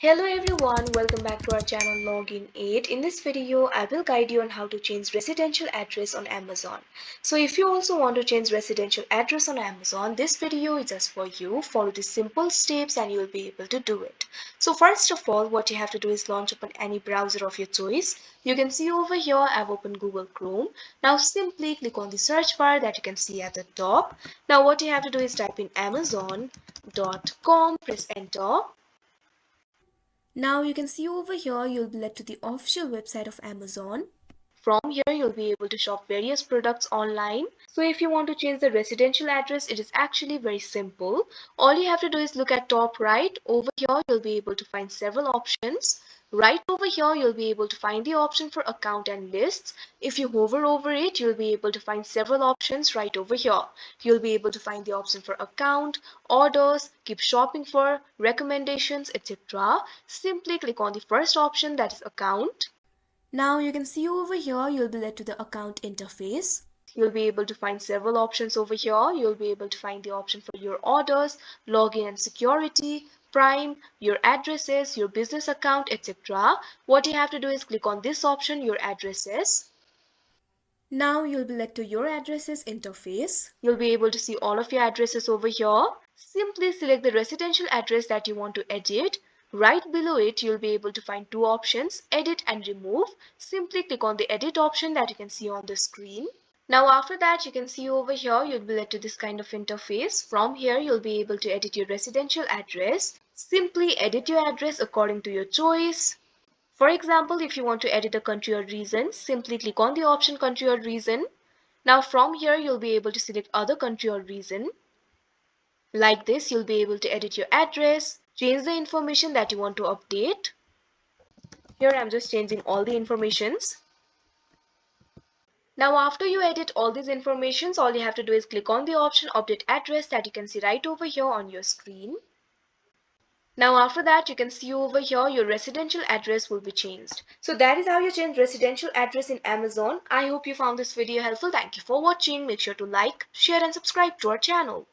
Hello everyone, welcome back to our channel Login 8. In this video, I will guide you on how to change residential address on Amazon. So if you also want to change residential address on Amazon, this video is just for you. Follow the simple steps and you will be able to do it. So first of all, what you have to do is launch open any browser of your choice. You can see over here, I've opened Google Chrome. Now simply click on the search bar that you can see at the top. Now what you have to do is type in amazon.com, press enter. Now you can see over here you'll be led to the official website of Amazon. From here you'll be able to shop various products online. So if you want to change the residential address, it is actually very simple. All you have to do is look at top right. Over here you'll be able to find several options. Right over here you'll be able to find the option for account and lists. If you hover over it, you'll be able to find several options right over here. You'll be able to find the option for account, orders, keep shopping for, recommendations, etc. Simply click on the first option, that is account. Now you can see over here you'll be led to the account interface. You'll be able to find several options over here. You'll be able to find the option for your orders, login and security, Prime, your addresses, your business account, etc. What you have to do is click on this option, your addresses. Now you'll be led to your addresses interface. You'll be able to see all of your addresses over here. Simply select the residential address that you want to edit. Right below it, you'll be able to find two options, edit and remove. Simply click on the edit option that you can see on the screen. Now after that, you can see over here, you'll be led to this kind of interface. From here, you'll be able to edit your residential address. Simply edit your address according to your choice. For example, if you want to edit a country or region, simply click on the option country or region. Now from here, you'll be able to select other country or region. Like this, you'll be able to edit your address, change the information that you want to update. Here I'm just changing all the informations. Now after you edit all these informations, all you have to do is click on the option update address that you can see right over here on your screen. Now after that, you can see over here your residential address will be changed. So that is how you change residential address in Amazon. I hope you found this video helpful. Thank you for watching. Make sure to like, share and subscribe to our channel.